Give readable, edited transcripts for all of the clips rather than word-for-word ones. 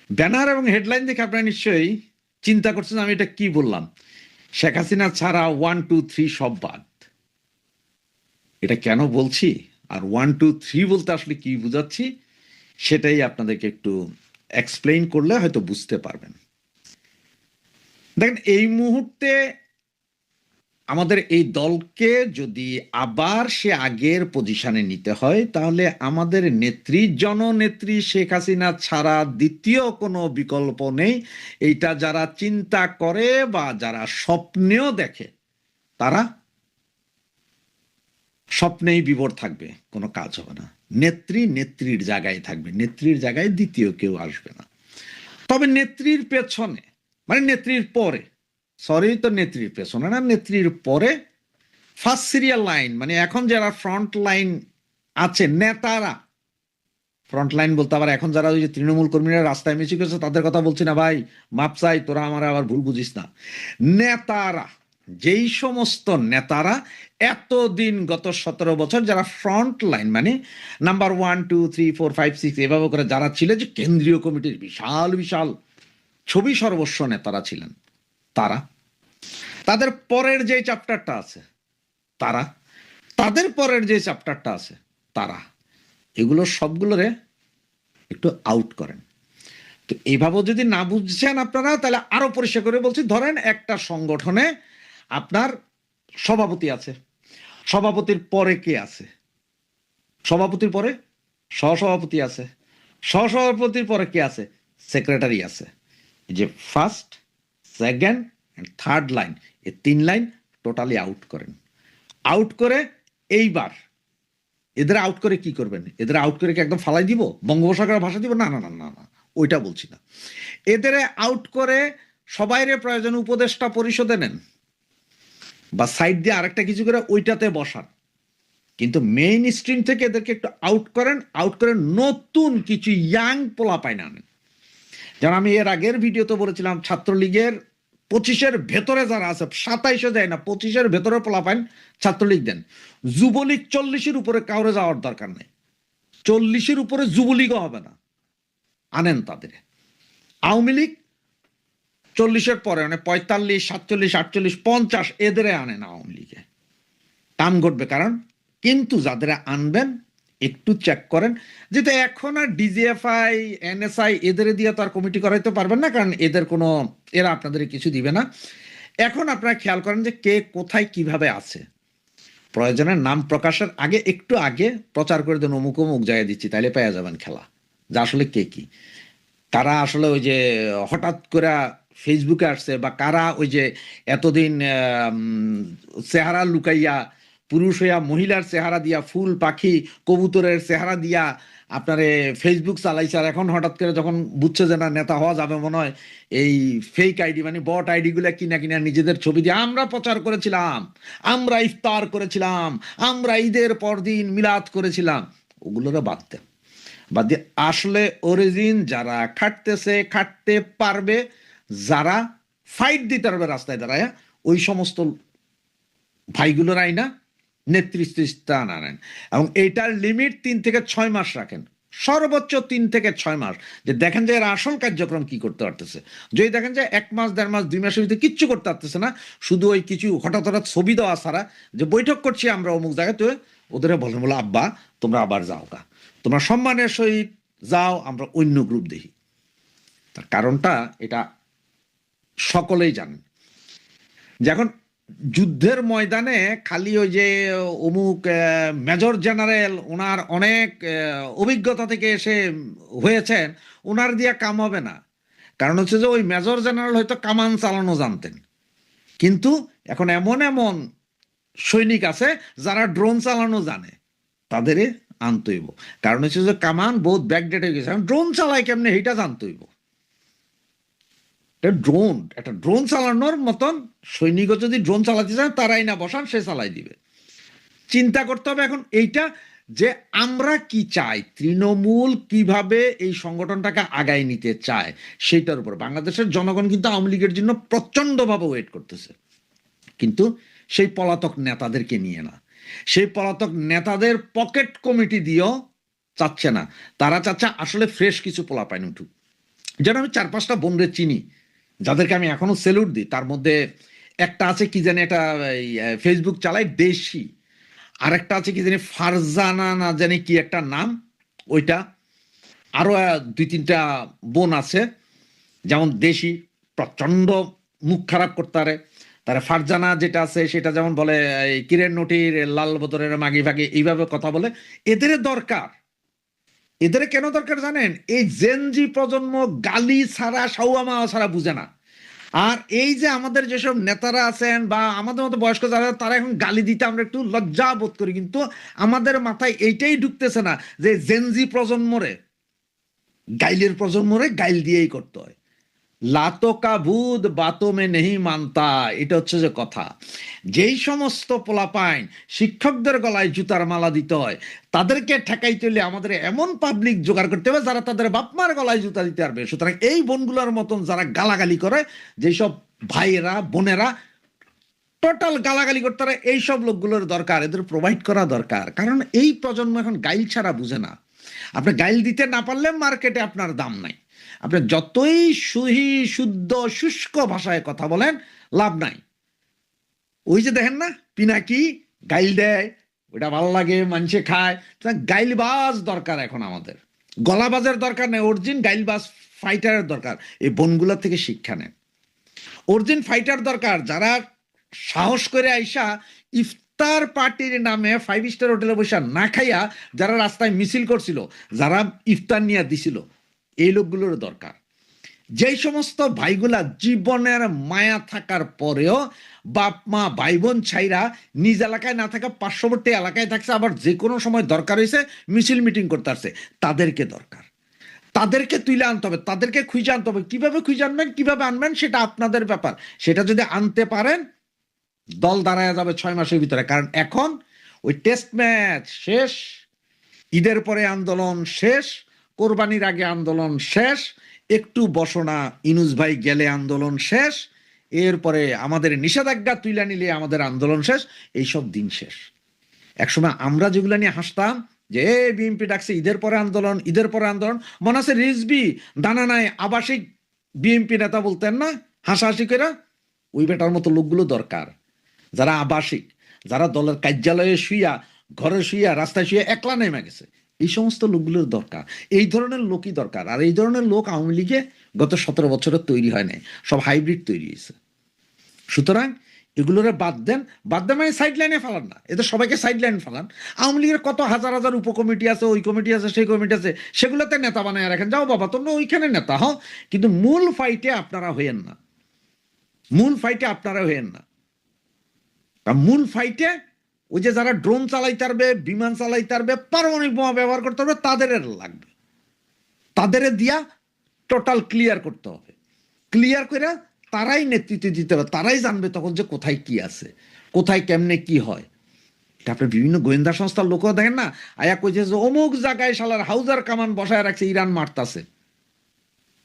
Banner এবং headline দেখে আপনারা নিশ্চয়ই চিন্তা করছেন আমি এটা কি বললাম। শেখ হাসিনা ছাড়া 1, 2, 3 সব বাদ। এটা কেন বলছি আর 1, 2, 3 বলতে আসলে কি বুঝাচ্ছি সেটাই আপনাদেরকে একটু এক্সপ্লেইন করলে হয়তো বুঝতে পারবেন। দেখেন, এই মুহূর্তে আমাদের এই দলকে যদি আবার সে আগের পজিশনে নিতে হয়, তাহলে আমাদের নেত্রী, জননেত্রী শেখ হাসিনা ছাড়া দ্বিতীয় কোনো বিকল্প নেই। এইটা যারা চিন্তা করে বা যারা স্বপ্নেও দেখে, তারা স্বপ্নেই বিভোর থাকবে, কোনো কাজ হবে না। নেত্রী নেত্রীর জায়গায় থাকবে, নেত্রীর জায়গায় দ্বিতীয় কেউ আসবে না। তবে নেত্রীর পেছনে, মানে নেত্রীর পরে, সরি, তো নেত্রীর পেছনে না, নেত্রীর পরে ফার্স্ট সিরিয়াল লাইন, মানে এখন যারা ফ্রন্ট লাইন আছে নেতারা, ফ্রন্ট লাইন বলতে আবার এখন যারা ওই যে তৃণমূল কর্মীরা রাস্তায় মিছিল করছে তাদের কথা বলছি না ভাই, মাপ চাই, তোরা আমার আবার ভুল বুঝিস না। নেতারা, যেই সমস্ত নেতারা এতদিন গত 17 বছর যারা ফ্রন্ট লাইন, মানে নাম্বার 1, 2, 3, 4, 5, 6 এভাবে করে যারা ছিল, যে কেন্দ্রীয় কমিটির বিশাল বিশাল ছবি সর্বস্ব নেতারা ছিলেন, তারা, তাদের পরের যে চ্যাপ্টারটা আছে তারা, তাদের পরের যে চ্যাপ্টারটা আছে তারা, এগুলো সবগুলোরে একটু আউট করেন। তো এইভাবে যদি না বুঝছেন আপনারা, তাহলে আরো পরিষ্কার করে বলছি, ধরেন একটা সংগঠনে আপনার সভাপতি আছে, সভাপতির পরে কে আছে? সভাপতির পরে সহসভাপতি আছে, সহসভাপতির পরে কে আছে? সেক্রেটারি আছে। যে first, second and third line, এই 3 লাইন টোটালি আউট করেন। আউট করে এইবার এদের আউট করে কি করবেন? এদের আউট করে কি একদম ফালাই দিব, বঙ্গোপসাগরের ভাষা দিব? না না না না না, ওইটা বলছি না। এদের আউট করে সবাইরে প্রয়োজন উপদেষ্টা পরিষদে নেন, বা সাইড দিয়ে আরেকটা কিছু করে ওইটাতে বসান, কিন্তু মেইন স্ট্রিম থেকে এদেরকে একটু আউট করেন। আউট করে নতুন কিছু ইয়াং পোলা পাইন আনেন। যেমন আমি এর আগের ভিডিওতে বলেছিলাম, ছাত্রলীগের 25-এর ভেতরে যারা আছে, 27-এ যায় না, 25-এর ভেতরে পোলা পাইন ছাত্রলীগ দেন। যুবলীগ 40-এর উপরে কাউরে যাওয়ার দরকার নেই, 40-এর উপরে যুবলীগও হবে না, আনেন তাদের। আওয়ামী লীগ 40-এর পরে, মানে 45, 47, 48, 50 এদের আনেন আওয়ামী লীগে, কাম ঘটবে। কারণ কিন্তু যাদের আনবেন একটু চেক করেন, যেটা এখন আর ডিজিএফআই, এনএসআই এদের দিয়ে তো আর কমিটি করাইতে পারবেন না, কারণ এদের কোনো, এরা আপনাদের কিছু দিবে না। এখন আপনারা খেয়াল করেন যে কে কোথায় কিভাবে আছে। প্রয়োজনে নাম প্রকাশের আগে, একটু আগে প্রচার করে দেন, অমুক অমুক জায়গায় দিচ্ছি, তাইলে পেয়ে যাবেন খেলা, যা আসলে কে কি। কারা আসলে ওই যে হঠাৎ করে ফেসবুকে আসছে, বা কারা ওই যে এতদিন চেহারা লুকাইয়া, পুরুষ হইয়া মহিলার চেহারা দিয়া, ফুল পাখি কবুতরের চেহারা দিয়া আপনারে ফেসবুক চালাইছে, আর এখন হঠাৎ করে যখন বুঝছে যে না নেতা হওয়া যাবে, মনে হয় এই ফেক আইডি, মানে বট আইডি গুলা কিনা কিনা নিজেদের ছবি দিয়ে আমরা প্রচার করেছিলাম, আমরা ইফতার করেছিলাম, আমরা ঈদের পরদিন মিলাদ করেছিলাম, ওগুলোরে বাদ দেন। বাদ দিয়ে আসলে অরিজিন যারা খাটতেছে, খাটতে পারবে, যারা ফাইট দিতে পারবে রাস্তায় দাঁড়ায়, ওই সমস্ত ভাইগুলোর আইনা নেতৃত্ব স্থান আনেন। এবং এইটার লিমিট 3 থেকে 6 মাস রাখেন, সর্বোচ্চ 3 থেকে 6 মাস। যে দেখেন যে এর আসল কার্যক্রম কি করতে পারতেছে। যদি দেখেন যে 1 মাস, 1.5 মাস, 2 মাসের ভিতরে কিচ্ছু করতে পারতেছে না, শুধু ওই কিছু হঠাৎ হঠাৎ ছবি দেওয়া ছাড়া, যে বৈঠক করছি আমরা অমুক জায়গায়, তো ওদের বলেন, বলো আব্বা তোমরা আবার যাও গা, তোমরা সম্মানের সহিত যাও, আমরা অন্য গ্রুপ দেখি। তার কারণটা এটা সকলেই জানেন, যে এখন যুদ্ধের ময়দানে খালি ওই যে অমুক মেজর জেনারেল, ওনার অনেক অভিজ্ঞতা থেকে এসে হয়েছেন, ওনার দিয়া কাম হবে না। কারণ হচ্ছে যে ওই মেজর জেনারেল হয়তো কামান চালানো জানতেন, কিন্তু এখন এমন এমন সৈনিক আছে যারা ড্রোন চালানো জানে, তাদের আনতে হইব। কারণ হচ্ছে যে কামান বহুত ব্যাকডেট হয়ে গেছে, ড্রোন চালায় কেমনে এইটা জানতে হইব। একটা ড্রোন চালানোর মতন সৈনিকও যদি ড্রোন চালাতে চান, তারাই না বসান, সে চালাই দিবে। চিন্তা করতে হবে এখন এইটা, যে আমরা কি চাই, তৃণমূল কিভাবে এই সংগঠনটাকে আগায় নিতে চায়, সেটার উপর বাংলাদেশের জনগণ কিন্তু আওয়ামী লীগের জন্য প্রচন্ডভাবে ওয়েট করতেছে, কিন্তু সেই পলাতক নেতাদেরকে নিয়ে না, সেই পলাতক নেতাদের পকেট কমিটি দিয়েও চাচ্ছে না। তারা চাচ্ছে আসলে ফ্রেশ কিছু পোলাপাইন উঠুক। যেন আমি 4-5টা বোনরে চিনি, যাদেরকে আমি এখনো সেলুট দিই। তার মধ্যে একটা আছে কি জানি, একটা ফেসবুক চালায় দেশি, আর একটা আছে কি জানি ফারজানা না জানি কি একটা নাম ওইটা, আরো 2-3টা বোন আছে, যেমন দেশি প্রচন্ড মুখ খারাপ করতে পারে, তারা ফারজানা যেটা আছে সেটা যেমন বলে এই কিরেন নটির লাল বদরের মাগি ভাগি এইভাবে কথা বলে। এদের দরকার, এদের কেন দরকার জানেন? এই জেনজি প্রজন্ম গালি ছাড়া সাউয়ামা ছাড়া বুঝে না। আর এই যে আমাদের যেসব নেতারা আছেন বা আমাদের মতো বয়স্ক যারা, তারা এখন গালি দিতে আমরা একটু লজ্জা বোধ করি, কিন্তু আমাদের মাথায় এইটাই ঢুকতেছে না যে জেনজি প্রজন্মরে, গাইলের প্রজন্মরে গাইল দিয়েই করতে হয়। লাতো কা ভূত বাতো মে নেহি মানতা, এটা হচ্ছে যে কথা। যেই সমস্ত পোলাপাইন শিক্ষকদের গলায় জুতার মালা দিতে হয়, তাদেরকে ঠেকাইতে হলে আমাদের এমন পাবলিক জোগাড় করতে হবে যারা তাদের বাপমার গলায় জুতা দিতে পারবে। সুতরাং এই বোনগুলোর মতন যারা গালাগালি করে, যেসব ভাইয়েরা বোনেরা টোটাল গালাগালি করতে পারে, এইসব লোকগুলোর দরকার, এদের প্রোভাইড করা দরকার। কারণ এই প্রজন্ম এখন গাইল ছাড়া বুঝে না। আপনি গাইল দিতে না পারলে মার্কেটে আপনার দাম নাই। আপনি যতই সুহি শুদ্ধ শুষ্ক ভাষায় কথা বলেন, লাভ নাই। ওই যে দেখেন না পিনাকি গাইল দেয়, ওটা ভালো লাগে, মানুষে খায়। গাইলবাজ দরকার এখন আমাদের, গলাবাজের দরকার নেই, অরিজিন গাইলবাজ ফাইটারের দরকার। এই বনগুলো থেকে শিক্ষা নেন, অরিজিন ফাইটার দরকার, যারা সাহস করে আইসা ইফতার পার্টির নামে 5 স্টার হোটেলে বসে না খাইয়া যারা রাস্তায় মিছিল করছিল, যারা ইফতার নিয়ে দিছিল, এই লোকগুলোর দরকার। যেই সমস্ত ভাইগুলা জীবনের মায়া থাকার পরেও বাপ মা ভাই বোন ছাইরা নিজ এলাকায় না থাকা পার্শ্ববর্তী এলাকায় থাকছে, আবার যে কোনো সময় দরকার হয়েছে মিছিল মিটিং করতে আসছে, তাদেরকে দরকার। তাদেরকে তুলে আনতে হবে, তাদেরকে খুঁজে আনতে হবে। কিভাবে খুঁজে আনবেন, কিভাবে আনবেন সেটা আপনাদের ব্যাপার। সেটা যদি আনতে পারেন, দল দাঁড়ায় যাবে 6 মাসের ভিতরে। কারণ এখন ওই টেস্ট ম্যাচ শেষ, ঈদের পরে আন্দোলন শেষ, কোরবানির আগে আন্দোলন শেষ, একটু বসনা ইনুস ভাই গেলে আন্দোলন শেষ, এরপরে আমাদের নিষেধাজ্ঞা তুলে নিলে আমাদের আন্দোলন শেষ, এইসব দিন শেষ। একসময় আমরা যেগুলো নিয়ে হাসতাম যে বিএনপি ডাকছে ঈদের পরে আন্দোলন, ঈদের পরে আন্দোলন, মনে আছে রিজবি দানা নাই আবাসিক বিএনপি নেতা বলতেন না হাসাহাসি করে? ওই বেটার মতো লোকগুলো দরকার, যারা আবাসিক, যারা দলের কার্যালয়ে শুইয়া, ঘরে শুইয়া, রাস্তায় শুয়ে একলা নেমে গেছে, এই সমস্ত লোকগুলোর দরকার। এই ধরনের লোকই দরকার। আর এই ধরনের লোক আওয়ামী লীগে গত 17 বছরে তৈরি হয় নাই, সব হাইব্রিড তৈরি হয়েছে। সুতরাং এগুলোরে বাদ দেন, বাদ দেন মানে সাইড লাইনে ফেলান না, এদের সবাইকে সাইড লাইন ফেলান। আওয়ামী লীগের কত হাজার হাজার উপকমিটি আছে, ওই কমিটি আছে, সেই কমিটি আছে, সেগুলোতে নেতা বানায় রাখেন। যাও বাবা তোমরা ওইখানে নেতা হও, কিন্তু মূল ফাইটে আপনারা হইয়েন না, মূল ফাইটে আপনারা হইয়েন না। মূল ফাইটে ওই যে যারা ড্রোন চালাইতে পারবে, বিমান চালাইতে পারবে, পারমাণবিক বোমা ব্যবহার করতে পারবে, তাদের লাগবে, তাদের দিয়া টোটাল ক্লিয়ার করতে হবে। ক্লিয়ার করে তারাই নেতৃত্ব দিতে হবে, তারাই জানবে তখন যে কোথায় কি আছে, কোথায় কেমনে কি হয়। তারপরে বিভিন্ন গোয়েন্দা সংস্থার লোকও দেখেন না, আয়া কইছে যে অমুক জায়গায় শালার হাউজার কামান বসায় রাখছে, ইরান মারতাছে,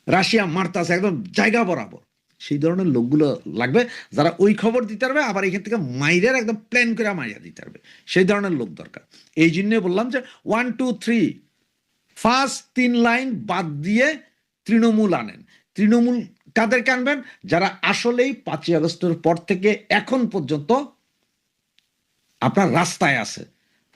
রাশিয়া মারতাছে, একদম জায়গা বরাবর। সেই ধরনের লোকগুলো লাগবে যারা ওই খবর দিতে পারবে, আবার এখান থেকে মাইরের একদম প্ল্যান করে মাইরা দিতে পারবে, সেই ধরনের লোক দরকার। এই জন্য বললাম যে 1 2 3 ফার্স্ট 3 লাইন বাদ দিয়ে তৃণমূল আনেন। তৃণমূল কাদেরকে আনবেন? যারা আসলেই 5ই আগস্টের পর থেকে এখন পর্যন্ত আপনার রাস্তায় আছে,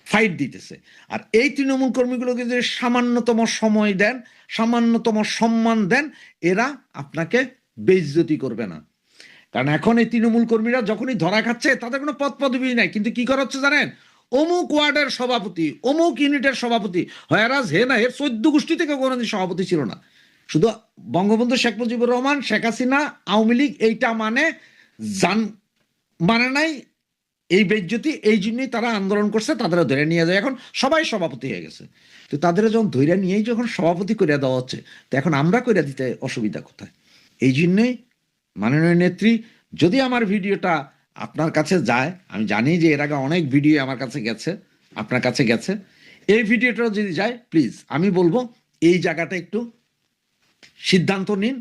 ফাইট দিতেছে। আর এই তৃণমূল কর্মীগুলোকে যদি সামান্যতম সময় দেন, সামান্যতম সম্মান দেন, এরা আপনাকে বেইজ্জতি করবে না। কারণ এখন এই তৃণমূল কর্মীরা যখনই ধরা খাচ্ছে, তাদের কোনো পদ পদবি নাই, কিন্তু কি করা হচ্ছে জানেন? অমুক ওয়ার্ডের সভাপতি, অমুক ইউনিটের সভাপতি, হয়ারাজ হে না, এর 14 গোষ্ঠী থেকে কোনোদিন সভাপতি ছিল না। শুধু বঙ্গবন্ধু শেখ মুজিবুর রহমান, শেখ হাসিনা, আওয়ামী লীগ এইটা মানে নাই এই বেজ্জতি। এই জন্যই তারা আন্দোলন করছে, তাদের ধরে নিয়ে যায়, এখন সবাই সভাপতি হয়ে গেছে। তো তাদের যখন ধৈর্য নিয়েই যখন সভাপতি করে দেওয়া হচ্ছে, তো এখন আমরা করে দিতে অসুবিধা কোথায়? এই জন্যই মাননীয় নেত্রী, যদি আমার ভিডিওটা আপনার কাছে যায়, আমি জানি যে এর আগে অনেক ভিডিও আমার কাছে গেছে, আপনার কাছে গেছে, এই ভিডিওটাও যদি যায়, প্লিজ আমি বলবো এই জায়গাটা একটু সিদ্ধান্ত নিন।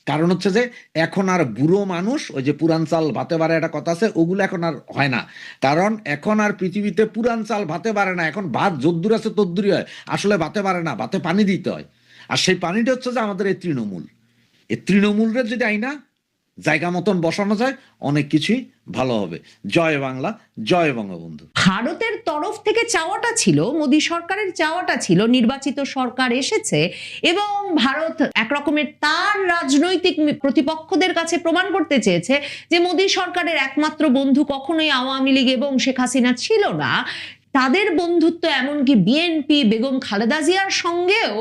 কারণ হচ্ছে যে এখন আর বুড়ো মানুষ, ওই যে পুরান চাল ভাতে বাড়ে একটা কথা আছে, ওগুলো এখন আর হয় না। কারণ এখন আর পৃথিবীতে পুরান চাল ভাতে বাড়ে না, এখন ভাত যদ্দূর আছে তদ্দূরই হয়। আসলে ভাতে বাড়ে না, ভাতে পানি দিতে হয়। আর সেই পানিটা হচ্ছে যে আমাদের এই তৃণমূল। এই তৃণমূলের যদি আইনা জায়গা মতন বসানো যায়, অনেক কিছুই ভালো হবে। জয় বাংলা, জয় বঙ্গবন্ধু। ভারতের তরফ থেকে চাওয়াটা ছিল, মোদী সরকারের চাওয়াটা ছিল, নির্বাচিত সরকার এসেছে এবং ভারত একরকমের তার রাজনৈতিক প্রতিপক্ষদের কাছে প্রমাণ করতে চেয়েছে যে মোদী সরকারের একমাত্র বন্ধু কখনোই আওয়ামী লীগ এবং শেখ হাসিনা ছিল না। তাদের বন্ধুত্ব এমনকি বিএনপি বেগম খালেদা জিয়ার সঙ্গেও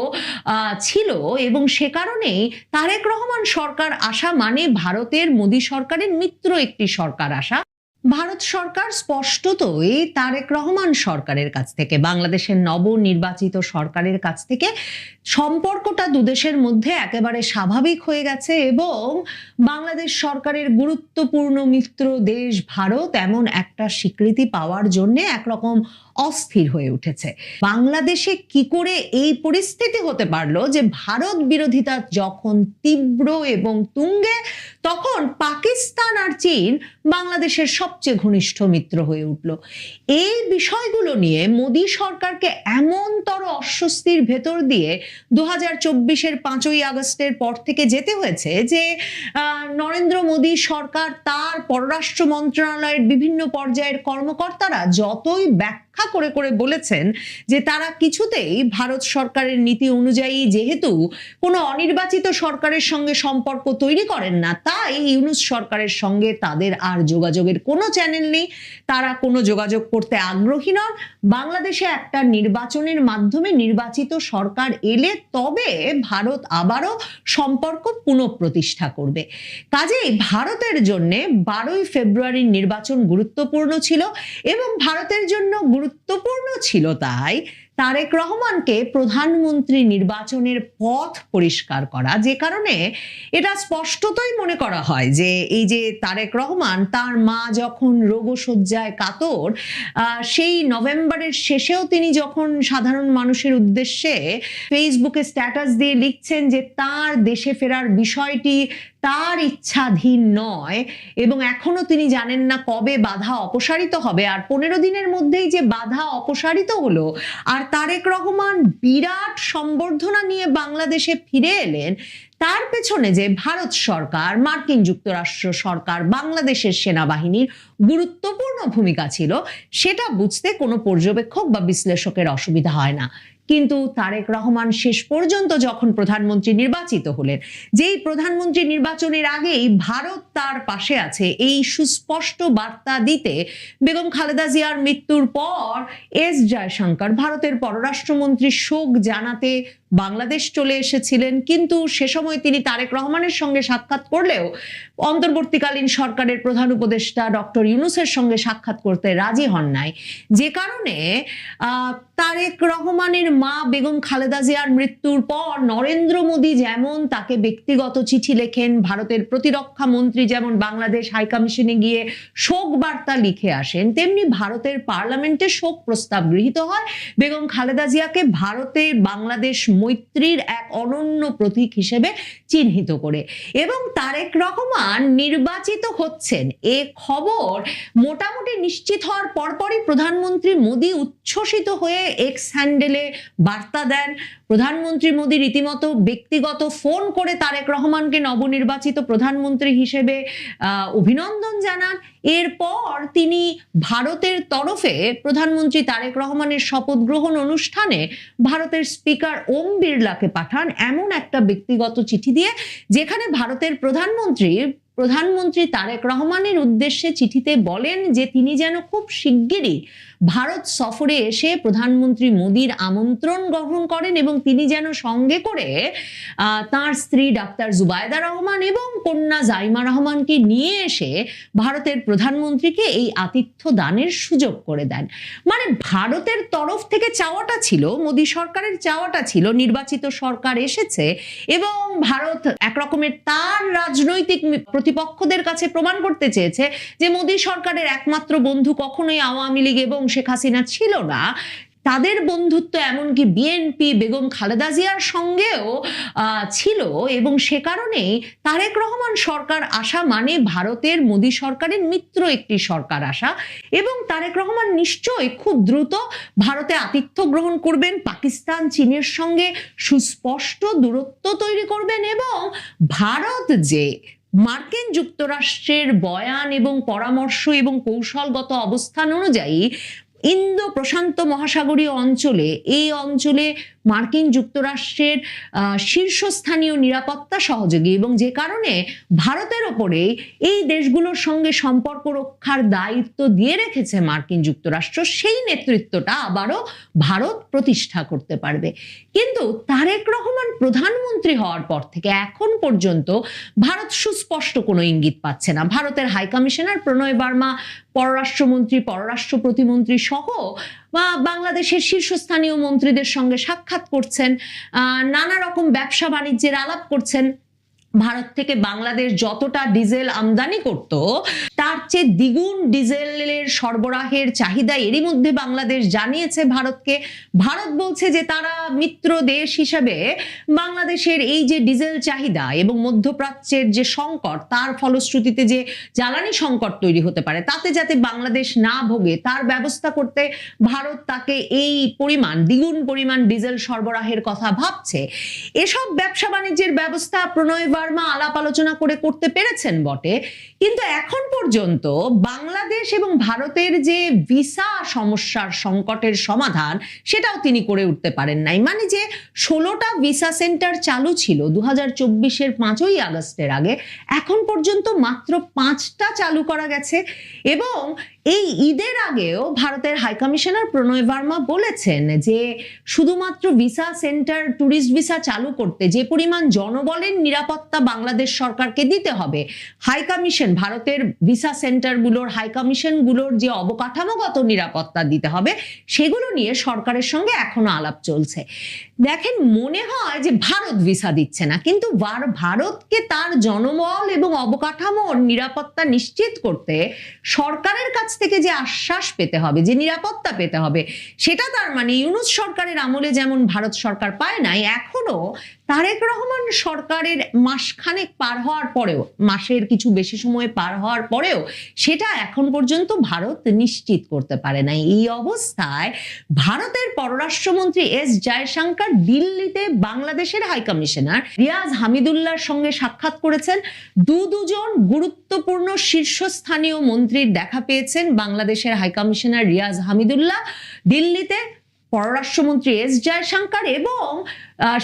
ছিল এবং সে কারণেই তারেক রহমান সরকার আসা মানে ভারতের মোদী সরকারের মিত্র একটি সরকার আসা। ভারত সরকার স্পষ্টতই তারেক রহমান সরকারের কাছ থেকে, বাংলাদেশের নবনির্বাচিত সরকারের কাছ থেকে সম্পর্কটা দুদেশের মধ্যে একেবারে স্বাভাবিক হয়ে গেছে এবং বাংলাদেশ সরকারের গুরুত্বপূর্ণ মিত্র দেশ ভারত এমন একটা স্বীকৃতি পাওয়ার জন্য একরকম অস্থির হয়ে উঠেছে। বাংলাদেশে কি করে এই পরিস্থিতি হতে পারলো যে ভারত বিরোধিতা যখন তীব্র এবং তুঙ্গে, তখন পাকিস্তান আর চীন বাংলাদেশের সবচেয়ে ঘনিষ্ঠ মিত্র হয়ে উঠল। এই বিষয়গুলো নিয়ে মোদী সরকারকে এমনতর অস্বস্তির ভেতর দিয়ে 2024-এর 5ই আগস্টের পর থেকে যেতে হয়েছে যে নরেন্দ্র মোদী সরকার তার পররাষ্ট্র মন্ত্রণালয়ের বিভিন্ন পর্যায়ের কর্মকর্তারা যতই ব্যাখ্যা করে করে বলেছেন যে তারা কিছুতেই ভারত সরকারের নীতি অনুযায়ী যেহেতু কোনো অনির্বাচিত সরকারের সঙ্গে সম্পর্ক তৈরি করেন না, তাই ইউনূস সরকারের সঙ্গে তাদের আর যোগাযোগের কোনো চ্যানেল নেই, তারা কোনো যোগাযোগ করতে আগ্রহী নন। বাংলাদেশে একটা নির্বাচনের মাধ্যমে নির্বাচিত সরকার এলে তবে ভারত আবারও সম্পর্ক পুনঃপ্রতিষ্ঠা করবে। কাজেই ভারতের জন্য 12ই ফেব্রুয়ারির নির্বাচন গুরুত্বপূর্ণ ছিল এবং ভারতের জন্য গুরুত্বপূর্ণ ছিল তাই তারেক রহমানকে প্রধানমন্ত্রী নির্বাচনের পথ পরিষ্কার করা, যে কারণে এটা স্পষ্টতই মনে করা হয় যে এই যে তারেক রহমান তার মা যখন রোগশয্যায় কাতর, সেই নভেম্বরের শেষেও তিনি যখন সাধারণ মানুষের উদ্দেশ্যে ফেসবুকে স্ট্যাটাস দিয়ে লিখছেন যে তার দেশে ফেরার বিষয়টি তার ইচ্ছাধীন নয় এবং এখনো তিনি জানেন না কবে বাধা অপসারিত হবে, আর 15 দিনের মধ্যেই যে বাধা অপসারিত হলো আর তারেক রহমান বিরাট সম্বর্ধনা নিয়ে বাংলাদেশে ফিরে এলেন, তার পেছনে যে ভারত সরকার, মার্কিন যুক্তরাষ্ট্র সরকার, বাংলাদেশের সেনাবাহিনীর গুরুত্বপূর্ণ ভূমিকা ছিল, সেটা বুঝতে কোনো পর্যবেক্ষক বা বিশ্লেষকের অসুবিধা হয় না। কিন্তু তারেক রহমান শেষ পর্যন্ত যখন প্রধানমন্ত্রী নির্বাচিত হলেন, যেই প্রধানমন্ত্রী নির্বাচনের আগেই ভারত তার পাশে আছে এই সুস্পষ্ট বার্তা দিতে বেগম খালেদা জিয়ার মৃত্যুর পর এস জয়শঙ্কর ভারতের পররাষ্ট্রমন্ত্রী শোক জানাতে বাংলাদেশ চলে এসেছিলেন, কিন্তু সে সময় তিনি তারেক রহমানের সঙ্গে সাক্ষাৎ করলেও অন্তর্বর্তীকালীন সরকারের প্রধান উপদেষ্টা ডক্টর ইউনূসের সঙ্গে সাক্ষাৎ করতে রাজি হন নাই, যে কারণে তারেক রহমানের মা বেগম খালেদা জিয়ার মৃত্যুর পর নরেন্দ্র মোদী যেমন তাকে ব্যক্তিগত চিঠি লেখেন, ভারতের প্রতিরক্ষা মন্ত্রী যেমন বাংলাদেশ হাইকমিশনে গিয়ে শোক বার্তা লিখে আসেন, তেমনি ভারতের পার্লামেন্টে শোক প্রস্তাব গৃহীত হয় বেগম খালেদা জিয়াকে ভারতে বাংলাদেশ মৈত্রীর এক অনন্য প্রতীক হিসেবে চিহ্নিত করে। এবং তারেক রহমান নির্বাচিত হচ্ছেন এ খবর মোটামুটি নিশ্চিত হওয়ার পরপরই প্রধানমন্ত্রী মোদী উচ্ছ্বসিত হয়ে এক্স হ্যান্ডেলে বার্তা দেন। প্রধানমন্ত্রী মোদী রীতিমতো ব্যক্তিগত ফোন করে তারেক রহমানকে নবনির্বাচিত প্রধানমন্ত্রী হিসেবে অভিনন্দন জানান। এরপর তিনি ভারতের তরফে প্রধানমন্ত্রী তারেক রহমানের শপথ গ্রহণ অনুষ্ঠানে ভারতের স্পিকার ওম বিড়লাকে পাঠান এমন একটা ব্যক্তিগত চিঠি দিয়ে, যেখানে ভারতের প্রধানমন্ত্রী তারেক রহমানের উদ্দেশ্যে চিঠিতে বলেন যে তিনি যেন খুব শিগগিরই ভারত সফরে এসে প্রধানমন্ত্রী মোদীর আমন্ত্রণ গ্রহণ করেন এবং তিনি যেন সঙ্গে করে তার স্ত্রী ডাক্তার জুবাইদা রহমান এবং কন্যা জাইমা রহমানকে নিয়ে এসে ভারতের প্রধানমন্ত্রীকে এই আতিথ্য দানের সুযোগ করে দেন। মানে ভারতের তরফ থেকে চাওয়াটা ছিল, মোদী সরকারের চাওয়াটা ছিল, নির্বাচিত সরকার এসেছে এবং ভারত একরকমের তার রাজনৈতিক প্রতিপক্ষদের কাছে প্রমাণ করতে চেয়েছে যে মোদী সরকারের একমাত্র বন্ধু কখনোই আওয়ামী লীগ এবং শেখ হাসিনা ছিল না। তাদের বন্ধুত্ব এমনকি বিএনপি বেগম খালেদা জিয়ার সঙ্গেও ছিল, এবং সে কারণেই তারেক রহমান সরকার আসা মানে ভারতের মোদী সরকারের মিত্র একটি সরকার আসা, এবং তারেক রহমান নিশ্চয়ই খুব দ্রুত ভারতে আতিথ্য গ্রহণ করবেন, পাকিস্তান চীনের সঙ্গে সুস্পষ্ট দূরত্ব তৈরি করবেন, এবং ভারত যে মার্কিন যুক্তরাষ্ট্রের বয়ান এবং পরামর্শ এবং কৌশলগত অবস্থান অনুযায়ী ইন্দো প্রশান্ত মহাসাগরীয় অঞ্চলে, এই অঞ্চলে মার্কিন যুক্তরাষ্ট্রের শীর্ষস্থানীয় নিরাপত্তা সহযোগী, এবং যে কারণে ভারতের ওপরে এই দেশগুলোর সঙ্গে সম্পর্ক রক্ষার দায়িত্ব দিয়ে রেখেছে মার্কিন যুক্তরাষ্ট্র, সেই নেতৃত্বটা আবারও ভারত প্রতিষ্ঠা করতে পারবে। কিন্তু তারেক রহমান প্রধানমন্ত্রী হওয়ার পর থেকে এখন পর্যন্ত ভারত সুস্পষ্ট কোনো ইঙ্গিত পাচ্ছে না। ভারতের হাই কমিশনার প্রণয় বার্মা পররাষ্ট্রমন্ত্রী, পররাষ্ট্র প্রতিমন্ত্রী সহ বাংলাদেশের শীর্ষস্থানীয় মন্ত্রীদের সঙ্গে সাক্ষাৎ করছেন, নানা রকম ব্যবসা বাণিজ্যের আলাপ করছেন। ভারত থেকে বাংলাদেশ যতটা ডিজেল আমদানি করত তার চেয়ে দ্বিগুণ ডিজেলের সরবরাহের চাহিদা এরই মধ্যে বাংলাদেশ জানিয়েছে ভারতকে। ভারত বলছে যে তারা মিত্র দেশ হিসেবে বাংলাদেশের এই যে ডিজেল চাহিদা এবং মধ্যপ্রাচ্যের যে সংকট, তার ফলশ্রুতিতে যে জ্বালানি সংকট তৈরি হতে পারে, তাতে যাতে বাংলাদেশ না ভোগে তার ব্যবস্থা করতে ভারত তাকে এই পরিমাণ, দ্বিগুণ পরিমাণ ডিজেল সরবরাহের কথা ভাবছে। এসব ব্যবসা বাণিজ্যের ব্যবস্থা প্রণয় বার্মা আলাপ আলোচনা করে করতে পেরেছেন বটে, কিন্তু এখন পর্যন্ত বাংলাদেশ এবং ভারতের যে ভিসা সমস্যার সংকটের সমাধান সেটাও তিনি করে উঠতে পারেন নাই। মানে যে 16টা ভিসা সেন্টার চালু ছিল 2024-এর 5ই আগস্টের আগে, এখন পর্যন্ত মাত্র 5টা চালু করা গেছে। এবং এই ঈদের আগেও ভারতের হাই কমিশনার প্রণয় বার্মা বলেছেন যে শুধুমাত্র ভিসা সেন্টার, ট্যুরিস্ট ভিসা চালু করতে যে পরিমাণ জনবলের নিরাপত্তা বাংলাদেশ সরকারকে দিতে হবে, হাই কমিশন, ভারতের ভিসা সেন্টারগুলোর হাই কমিশনগুলোর যে অবকাঠামোগত নিরাপত্তা দিতে হবে, সেগুলো নিয়ে সরকারের সঙ্গে এখনো আলাপ চলছে। দেখেন, মনে হয় যে ভারত ভিসা দিচ্ছে না, কিন্তু ভারতকে তার জনবল এবং অবকাঠামোর নিরাপত্তা নিশ্চিত করতে সরকারের কাছ থেকে যে আশ্বাস পেতে হবে, যে নিরাপত্তা পেতে হবে, সেটা তার মানে ইউনূস সরকারের আমলে যেমন ভারত সরকার পায় নাই, এখনো তারেক রহমান সরকারের মাসখানেক পার হওয়ার পরেও, মাসের কিছু বেশি সময় পার হওয়ার পরেও সেটা এখন পর্যন্ত ভারত নিশ্চিত করতে পারে নাই। এই অবস্থায় ভারতের পররাষ্ট্রমন্ত্রী এস জয়শঙ্কর দিল্লিতে বাংলাদেশের হাই কমিশনার রিয়াজ হামিদুল্লাহর সঙ্গে সাক্ষাৎ করেছেন। দুজন গুরুত্বপূর্ণ শীর্ষস্থানীয় মন্ত্রীর দেখা পেয়েছেন বাংলাদেশের হাই কমিশনার রিয়াজ হামিদুল্লাহ দিল্লিতে। পররাষ্ট্রমন্ত্রী এস জয়শঙ্কর এবং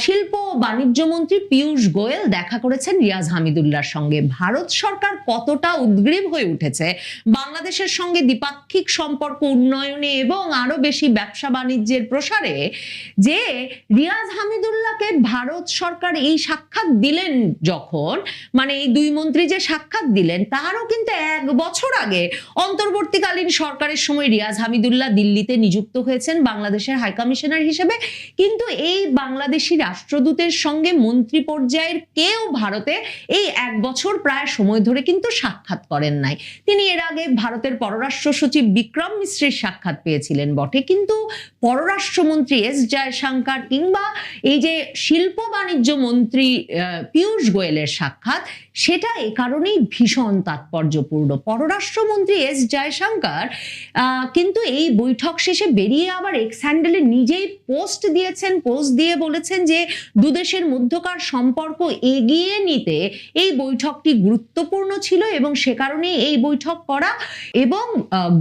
শিল্প ও বাণিজ্য মন্ত্রী পীযূষ গোয়েল দেখা করেছেন রিয়াজ হামিদুল্লাহর সঙ্গে। ভারত সরকার কতটা উদ্গ্রীব হয়ে উঠেছে বাংলাদেশের সঙ্গে দ্বিপাক্ষিক সম্পর্ক উন্নয়নে এবং আরো বেশি ব্যবসা বাণিজ্যের প্রসারে, যে রিয়াজ হামিদুল্লাহকে ভারত সরকার এই সাক্ষাৎ দিলেন যখন, মানে এই দুই মন্ত্রী যে সাক্ষাৎ দিলেন, তারও কিন্তু 1 বছর আগে অন্তর্বর্তীকালীন সরকারের সময় রিয়াজ হামিদুল্লাহ দিল্লিতে নিযুক্ত হয়েছেন বাংলাদেশের হাই কমিশনার হিসেবে। কিন্তু এই বাংলাদেশি রাষ্ট্রদূতের সঙ্গে মন্ত্রী পর্যায়ের কেউ ভারতে এই 1 বছর প্রায় সময় ধরে কিন্তু সাক্ষাৎ করেন নাই। তিনি এর আগে ভারতের পররাষ্ট্র সচিব বিক্রম মিশ্রের সাক্ষাৎ পেয়েছিলেন বটে, কিন্তু পররাষ্ট্রমন্ত্রী এস জয়শঙ্কর কিংবা এই যে শিল্প বাণিজ্য মন্ত্রী পীযূষ গোয়েলের সাক্ষাৎ, সেটা এ কারণেই ভীষণ তাৎপর্যপূর্ণ। পররাষ্ট্রমন্ত্রী এস জয়শঙ্কর কিন্তু এই বৈঠক শেষে বেরিয়ে আবার এক্স হ্যান্ডেলে নিজেই পোস্ট দিয়েছেন। পোস্ট দিয়ে বলেছেন যে দুদেশের মধ্যকার সম্পর্ক এগিয়ে নিতে এই বৈঠকটি গুরুত্বপূর্ণ ছিল এবং সে কারণে এই বৈঠক করা। এবং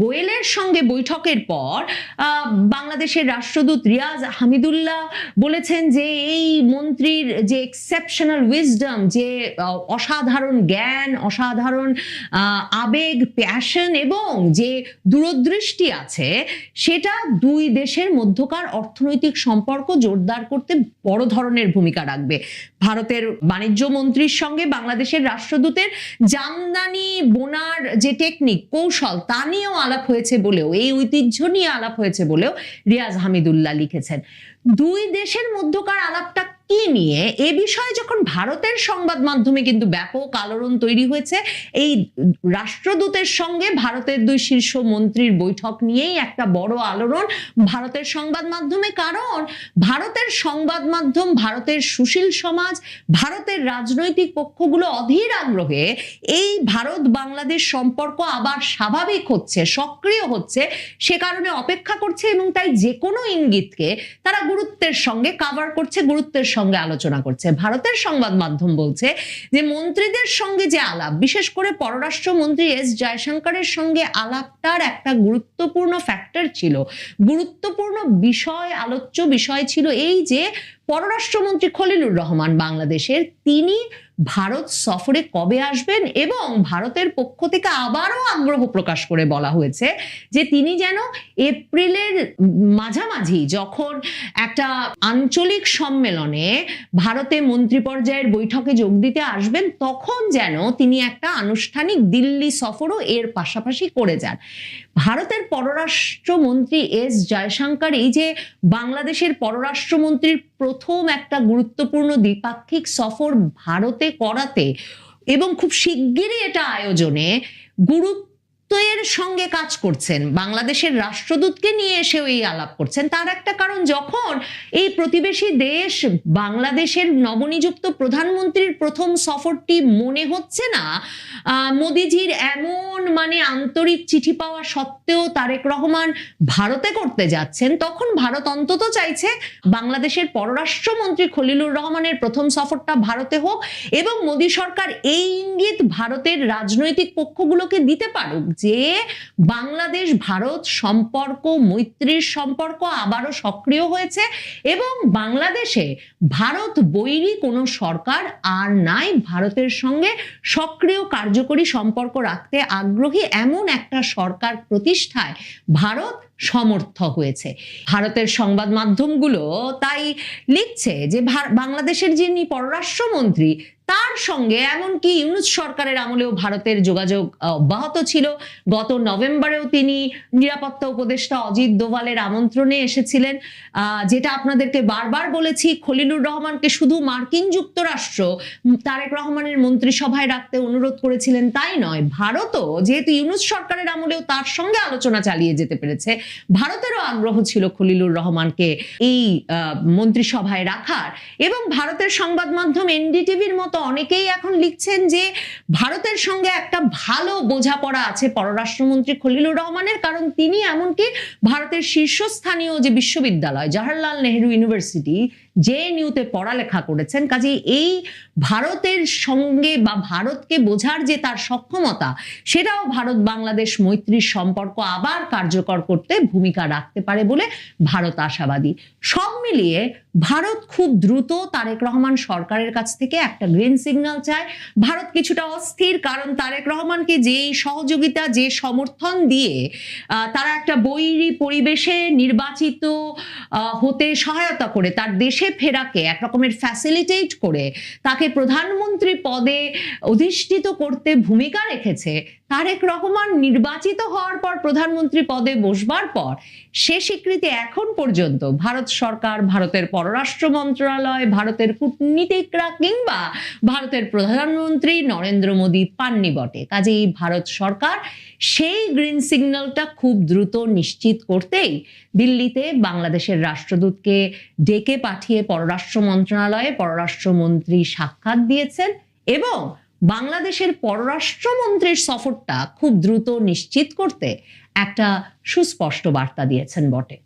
গোয়েলের সঙ্গে বৈঠকের পর বাংলাদেশের রাষ্ট্রদূত রিয়াজ হামিদুল্লাহ বলেছেন যে এই মন্ত্রীর যে এক্সেপশনাল উইজডম, যে অসাধারণ জ্ঞান, অসাধারণ আবেগ, প্যাশন এবং যে দূরদৃষ্টি আছে, সেটা দুই দেশের মধ্যকার অর্থনৈতিক সম্পর্ক জোরদার করতে বড় ধরনের ভূমিকা রাখবে। ভারতের বাণিজ্য মন্ত্রীর সঙ্গে বাংলাদেশের রাষ্ট্রদূতের জামদানি বোনার যে টেকনিক, কৌশল, তা নিয়েও আলাপ হয়েছে বলেও, এই ঐতিহ্য নিয়ে আলাপ হয়েছে বলেও রিয়াজ হামিদুল্লাহ লিখেছেন। দুই দেশের মধ্যকার আলাপটা কি নিয়ে এ বিষয়ে যখন ভারতের সংবাদ মাধ্যমে কিন্তু ব্যাপক আলোড়ন তৈরি হয়েছে, এই রাষ্ট্রদূতের সঙ্গে ভারতের দুই শীর্ষ মন্ত্রীর বৈঠক নিয়েই একটা বড় আলোড়ন ভারতের সংবাদ মাধ্যমে। কারণ ভারতের সংবাদ মাধ্যম, ভারতের সুশীল সমাজ, ভারতের রাজনৈতিক পক্ষগুলো অধীর আগ্রহে এই ভারত বাংলাদেশ সম্পর্ক আবার স্বাভাবিক হচ্ছে, সক্রিয় হচ্ছে, সে কারণে অপেক্ষা করছে এবং তাই যে কোনো ইঙ্গিতকে তারা গুরুত্বের সঙ্গে কাভার করছে, গুরুত্বের সঙ্গে আলোচনা করছে। ভারতের সংবাদ মাধ্যম বলছে যে মন্ত্রীদের সঙ্গে যে আলাপ, বিশেষ করে পররাষ্ট্রমন্ত্রী এস জয়শঙ্করের সঙ্গে আলাপটার একটা গুরুত্বপূর্ণ ফ্যাক্টর ছিল, গুরুত্বপূর্ণ বিষয়, আলোচ্য বিষয় ছিল এই যে পররাষ্ট্রমন্ত্রী খলিলুর রহমান বাংলাদেশের, তিনি ভারত সফরে কবে আসবেন এবং ভারতের পক্ষ থেকে আবারও আগ্রহ প্রকাশ করে বলা হয়েছে যে তিনি যেন এপ্রিলের মাঝামাঝি যখন একটা আঞ্চলিক সম্মেলনে ভারতে মন্ত্রী পর্যায়ের বৈঠকে যোগ দিতে আসবেন তখন যেন তিনি একটা আনুষ্ঠানিক দিল্লি সফরও এর পাশাপাশি করে যান। ভারতের পররাষ্ট্রমন্ত্রী এস জয়শঙ্কর এই যে বাংলাদেশের পররাষ্ট্রমন্ত্রীর প্রথম একটা গুরুত্বপূর্ণ দ্বিপাক্ষিক সফর ভারতে করাতে এবং খুব শিগগিরই এটা আয়োজনে গুরুত্বের সঙ্গে কাজ করছেন, বাংলাদেশের রাষ্ট্রদূতকে নিয়ে এসেও এই আলাপ করছেন। তার একটা কারণ, যখন এই প্রতিবেশী দেশ বাংলাদেশের নবনিযুক্ত প্রধানমন্ত্রীর প্রথম সফরটি মনে হচ্ছে না মোদিজির এমন আন্তরিক চিঠি পাওয়া সত্ত্বেও তারেক রহমান ভারতে করতে যাচ্ছেন, তখন ভারত অন্তত চাইছে বাংলাদেশের পররাষ্ট্রমন্ত্রী খলিলুর রহমানের প্রথম সফরটা ভারতে হোক এবং মোদী সরকার এই ইঙ্গিত ভারতের রাজনৈতিক পক্ষগুলোকে দিতে পারুক যে বাংলাদেশ ভারত সম্পর্ক, মৈত্রীর সম্পর্ক আবারও সক্রিয় হয়েছে এবং বাংলাদেশে ভারত বৈরী কোনো সরকার আর নাই, ভারতের সঙ্গে সক্রিয় কার্যকরী সম্পর্ক রাখতে আগ্রহী এমন একটা সরকার প্রতিষ্ঠায় ভারত সমর্থ হয়েছে। ভারতের সংবাদ মাধ্যমগুলো তাই লিখছে যে বাংলাদেশের যিনি পররাষ্ট্রমন্ত্রী তার সঙ্গে এমনকি ইউনূস সরকারের আমলেও ভারতের যোগাযোগ অব্যাহত ছিল। গত নভেম্বরেও তিনি নিরাপত্তা উপদেষ্টা অজিত দোভালের আমন্ত্রণে এসেছিলেন। যেটা আপনাদেরকে বারবার বলেছি, খলিলুর রহমানকে শুধু মার্কিন যুক্তরাষ্ট্র তারেক রহমানের মন্ত্রিসভায় রাখতে অনুরোধ করেছিলেন তাই নয়, ভারতও যেহেতু ইউনূস সরকারের আমলেও তার সঙ্গে আলোচনা চালিয়ে যেতে পেরেছে, ভারতেরও আগ্রহ ছিল খলিলুর রহমানকে এই মন্ত্রিসভায় রাখার। এবং ভারতের সংবাদ মাধ্যম এনডিটিভির মতো অনেকেই এখন লিখছেন যে ভারতের সঙ্গে একটা ভালো বোঝাপড়া আছে পররাষ্ট্রমন্ত্রী খলিলুর রহমানের, কারণ তিনি এমনকি ভারতের শীর্ষস্থানীয় যে বিশ্ববিদ্যালয় জওহরলাল নেহেরু ইউনিভার্সিটি জেএনইউতে পড়ালেখা করেছেন। কাজেই এই ভারতের সঙ্গে বা ভারতকে বোঝার যে তার সক্ষমতা, সেটাও ভারত বাংলাদেশ মৈত্রীর সম্পর্ক আবার কার্যকর করতে ভূমিকা রাখতে পারে বলে ভারত আশাবাদী। সব মিলিয়ে ভারত খুব দ্রুত তারেক রহমান সরকারের কাছ থেকে একটা গ্রিন সিগন্যাল চায়। ভারত কিছুটা অস্থির, কারণ তারেক রহমানকে যে সহযোগিতা, যে সমর্থন দিয়ে তারা একটা বৈরী পরিবেশে নির্বাচিত হতে সহায়তা করে তার দেশে ফেরাকে এক রকমের ফ্যাসিলিটেট করে তাকে প্রধানমন্ত্রী পদে অধিষ্ঠিত করতে ভূমিকা রেখেছে, তারেক রহমান নির্বাচিত হওয়ার পর প্রধানমন্ত্রী পদে বসবার পর সে স্বীকৃতি এখন পর্যন্ত ভারত সরকার, ভারতের পররাষ্ট্র মন্ত্রণালয়, ভারতের কূটনীতিকরা কিংবা ভারতের প্রধানমন্ত্রী নরেন্দ্র মোদী পাননি বটে। কাজেই ভারত সরকার সেই গ্রিন সিগন্যালটা খুব দ্রুত নিশ্চিত করতেই দিল্লিতে বাংলাদেশের রাষ্ট্রদূতকে ডেকে পাঠিয়ে পররাষ্ট্র মন্ত্রণালয়ে পররাষ্ট্রমন্ত্রী সাক্ষাৎ দিয়েছেন এবং বাংলাদেশের পররাষ্ট্রমন্ত্রীর সফরটা খুব দ্রুত নিশ্চিত করতে একটা সুস্পষ্ট বার্তা দিয়েছেন বটে।